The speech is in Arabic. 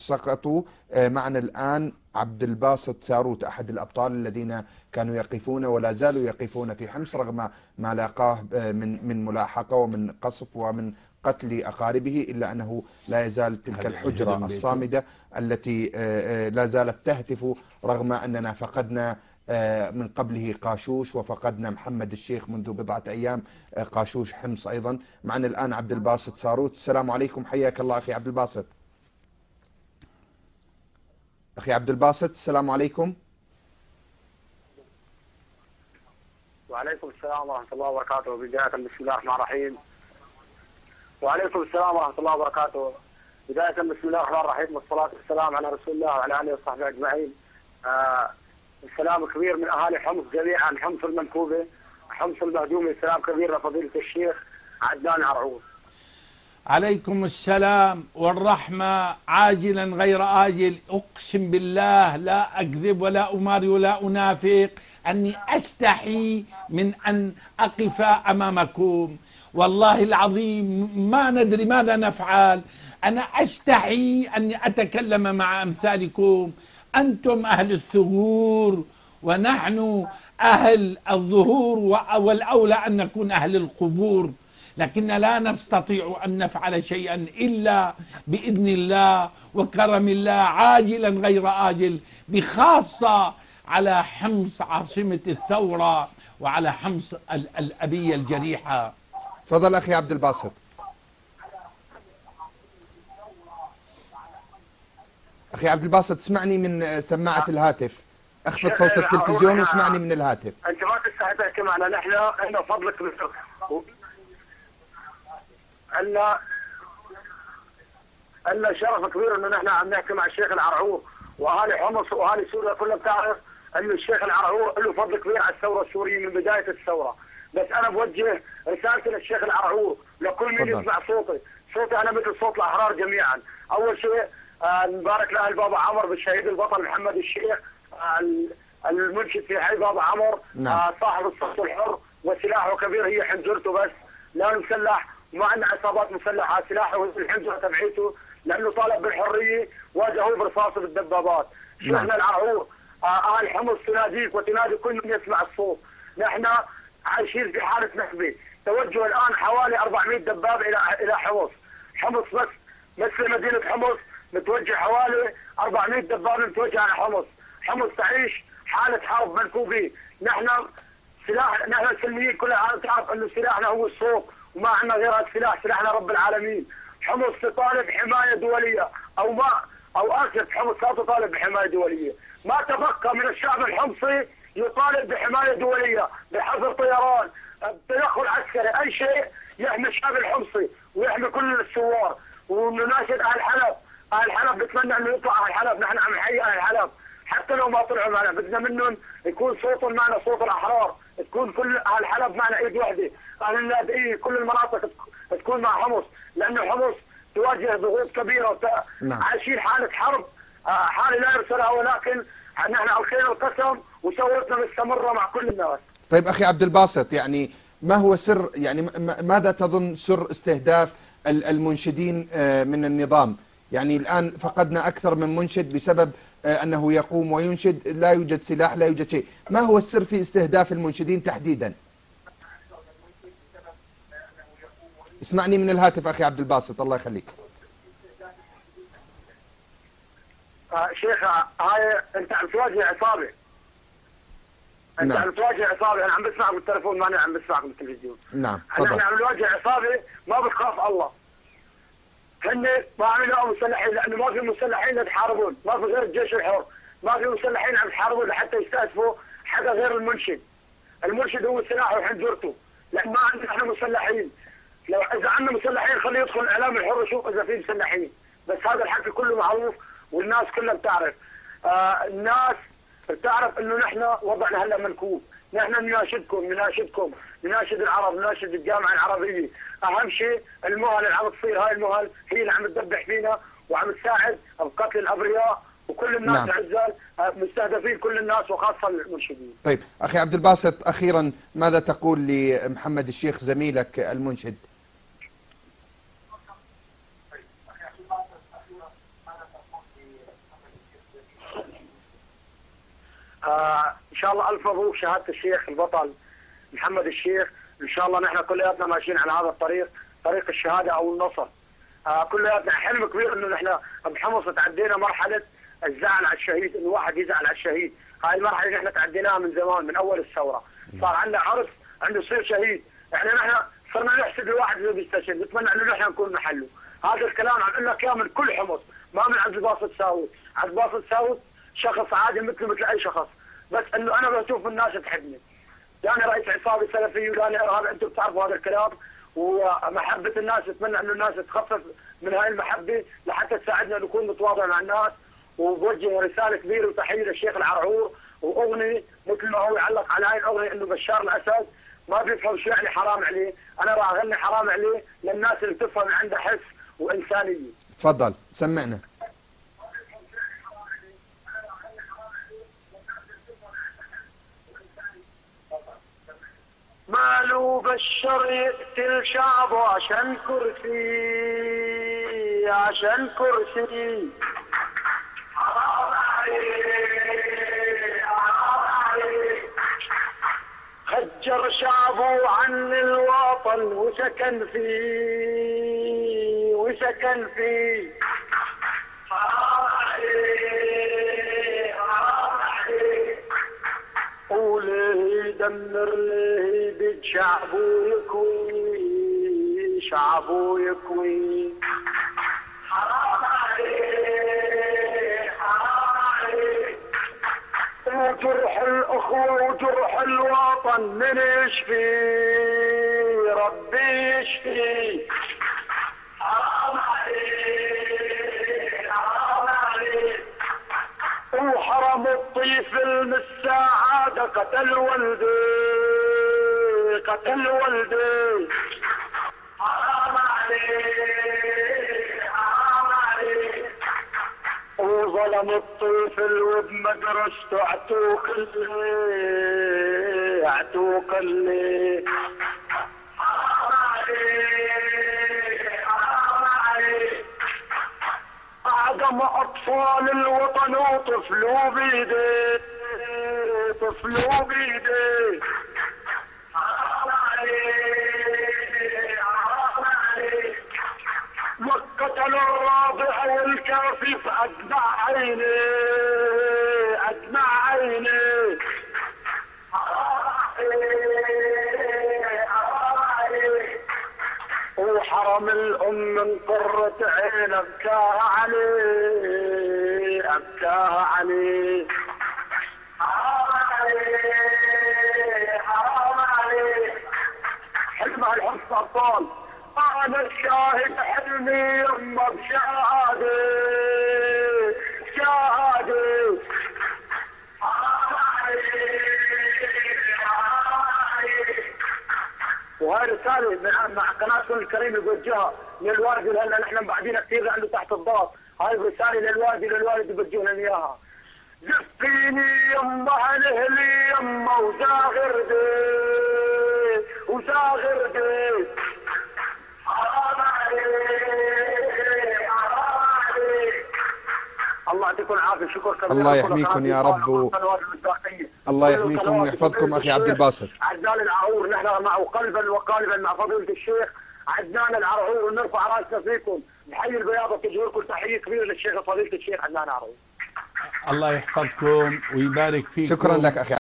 سقطوا. معنا الآن عبد الباسط ساروت أحد الأبطال الذين كانوا يقفون ولا زالوا يقفون في حمص رغم ما لاقاه من ملاحقة ومن قصف ومن قتل أقاربه، إلا أنه لا يزال تلك الحجرة الصامدة التي لا زالت تهتف رغم أننا فقدنا من قبله قاشوش وفقدنا محمد الشيخ منذ بضعة أيام، قاشوش حمص أيضا. معنا الآن عبد الباسط ساروت. السلام عليكم، حياك الله أخي عبد الباسط. أخي عبد الباسط السلام عليكم. وعليكم السلام ورحمة الله وبركاته. بداية بسم الله الرحمن الرحيم. وعليكم السلام ورحمة الله وبركاته. بداية بسم الله الرحمن الرحيم، والصلاة والسلام على رسول الله وعلى آله وصحبه أجمعين. السلام كبير من أهالي حمص جميعا، حمص المنكوبة، حمص المهدومة. سلام كبير لفضيلة الشيخ عدنان عرعوس. عليكم السلام والرحمة عاجلا غير آجل. أقسم بالله لا أكذب ولا أماري ولا أنافق أني أستحي من أن أقف أمامكم، والله العظيم ما ندري ماذا نفعل. أنا أستحي أني أتكلم مع أمثالكم. أنتم أهل الثغور ونحن أهل الظهور، والأولى أن نكون أهل القبور، لكن لا نستطيع أن نفعل شيئا إلا بإذن الله وكرم الله عاجلا غير آجل، بخاصة على حمص عاصمة الثورة وعلى حمص الأبية الجريحة. تفضل أخي عبد الباسط. أخي عبد الباسط اسمعني من سماعة الهاتف، اخفض صوت التلفزيون واسمعني من الهاتف. أنت ما تستحي تحكي معنا، نحن عندنا فضلك أن شرف كبير انه نحن عم نحكي مع الشيخ العرعور واهالي حمص واهالي سوريا كلها بتعرف انه الشيخ العرعور له فضل كبير على الثوره السوريه من بدايه الثوره. بس انا بوجه رسالتي للشيخ العرعور لكل من يسمع صوتي انا مثل صوت الاحرار جميعا. اول شيء نبارك لاهل بابا عمر بالشهيد البطل محمد الشيخ، المنشد في حي بابا عمر، صاحب الصوت الحر وسلاحه كبير هي حنجرته، بس لا مسلح وما عندنا عصابات مسلحه، سلاحه الحنجره تبعيته لانه طالب بالحريه واجهوه برصاص بالدبابات. شيخنا العرعور اهل حمص تناديك وتنادي كل من يسمع الصوت. نحن عايشين في حاله نخبه، توجه الان حوالي 400 دبابه الى حمص. حمص بس مثل مدينه حمص متوجه حوالي 400 دبابه متوجهه على حمص. حمص تعيش حاله حرب منكوبين. نحن السلميين كلها تعرف انه سلاحنا هو الصوت وما عندنا غير هذا السلاح، سلاحنا رب العالمين. حمص تطالب حمايه دوليه او اسف، حمص لا تطالب بحمايه دوليه. ما تبقى من الشعب الحمصي يطالب بحمايه دوليه، بحظر طيران، بتدخل عسكري، اي شيء يحمي الشعب الحمصي ويحمي كل الثوار. ونناشد اهل حلب، اهل حلب بتمنى انه يطلع اهل حلب، نحن عم نحيي اهل حلب حتى لو ما طلعوا معنا، بدنا منهم يكون صوتهم معنا صوت الاحرار، تكون كل اهل حلب معنا ايد وحده، اهل اللاذقيه كل المناطق تكون مع حمص، لانه حمص تواجه ضغوط كبيره عايشين حاله حرب، حاله لا يرسلها، ولكن نحن القينا القسم وثورتنا مستمره مع كل الناس. طيب اخي عبد الباسط، يعني ما هو سر، يعني ماذا تظن سر استهداف المنشدين من النظام؟ يعني الآن فقدنا أكثر من منشد بسبب أنه يقوم وينشد، لا يوجد سلاح لا يوجد شيء. ما هو السر في استهداف المنشدين تحديدا؟ اسمعني من الهاتف أخي عبد الباسط الله يخليك. شيخ هاي أنت عم تواجه عصابة، أنت عم تواجه عصابة. أنا عم بسمعك بالتليفون، ماني عم بسمعك بالتلفزيون. نعم أنا عم نواجه عصابة ما بتخاف الله. هن ما عملوا مسلحين لانه ما في مسلحين يتحاربون، ما في غير الجيش الحر، ما في مسلحين عم يتحاربون لحتى يستهدفوا حدا غير المنشد. المنشد هو سلاحه وحنجرته، لان ما عندنا احنا مسلحين. لو اذا عندنا مسلحين خليه يدخل الاعلام الحر يشوف اذا في مسلحين، بس هذا الحكي كله معروف والناس كلها بتعرف. الناس بتعرف انه نحن وضعنا هلا منكوب. نحن نناشدكم نناشد العرب، نناشد الجامعه العربيه. اهم شيء المهل اللي عم تصير، هاي المهل هي اللي عم تدبح فينا وعم تساعد بقتل الابرياء، وكل الناس نعم. عزال مستهدفين كل الناس وخاصه المنشدين. طيب اخي عبد الباسط، اخيرا ماذا تقول لمحمد الشيخ زميلك المنشد؟ شاء الله الف مبروك شهاده الشيخ البطل محمد الشيخ. ان شاء الله نحن كلياتنا ماشيين على هذا الطريق، طريق الشهاده او النصر. كلياتنا حلم كبير انه نحن بحمص تعدينا مرحله الزعل على الشهيد، انه واحد يزعل على الشهيد. هاي المرحله نحن تعديناها من زمان، من اول الثوره. صار عندنا عرس عنده يصير شهيد، يعني نحن صرنا نحسد الواحد اللي بيستشهد، نتمنى انه نحن نكون محله. هذا الكلام عم اقول لك اياه من كل حمص، ما من عبد الباسط ساوت. عبد الباسط ساوت شخص عادي مثله مثل اي شخص، بس انه انا بشوف الناس تحبني. يعني رئيس عصابه سلفي ولا ارهاب، انتم بتعرفوا هذا الكلام. ومحبه الناس، اتمنى انه الناس تخفف من هاي المحبه لحتى تساعدنا نكون متواضع مع الناس. وبوجه رساله كبيره وتحيه للشيخ العرعور، واغني مثل ما هو يعلق على هاي الاغنيه انه بشار الاسد ما بيفهم شو يعني حرام عليه. انا راح اغني حرام عليه للناس اللي بتفهم عندها حس وانسانيه. تفضل سمعنا. مالو بشر يقتل شعبه عشان كرسي، عشان كرسي. حرام عليه، حرام عليه. هجر شعبه عن الوطن وسكن فيه، وسكن فيه. حرام عليه، حرام عليه. وليه يدمر ليه بيد شعبه يكوي، شعبه يكوي. حرام عليه، حرام عليه. وجرح الاخوه وجرح الوطن من يشفي؟ ربي يشفي. حرام عليه، حرام عليه. وحرم الطفل من السعادة، قتل ولدي، قتل ولدي. حرام عليه، حرام عليه. وظلم الطفل وبمدرسته اعتوق اللي، اعتوق اللي. حرام عليه، حرام عليه. أعدم أطفال الوطن وطفلوا بيديه، طفلوا بيديه. حرام عليه، حرام عليه. وقتلوا الراضع والكافف أدمع عيني، أدمع عيني. حرام عليه، حرام عليه. وحرم الأم من قرة عين أبكاها عليه، أبكاها عليه. حرام عليه، حرام عليه. حلم الحب أبطال، أنا الشاهد حلمي يما بشهادة، شهادة. حرام عليه، حرام عليه. وهاي رسالة مع قناتكم الكريمة بوجهها للوالد، هلا نحن بعدين كثير لأنه تحت الضغط. هاي رسالة للوالد بوجه لنا إياها. زفيني يما عن أهلي يما وزاغر بيت، وزاغر بيت. حرام عليك، حرام عليك. الله يعطيكم العافية، شكر كبير. الله يحميكم يا رب. الله يحميكم ويحفظكم أخي عبد الباسط. عدنان العرعور نحن معه قلبا وقالبا مع فضيلة الشيخ عدنان العرعور، ونرفع راسنا فيكم بحي البياضة. تجي لكم تحية كبيرة للشيخ فضيلة الشيخ عدنان العرعور. الله يحفظكم ويبارك فيكم. شكرا لك أخي.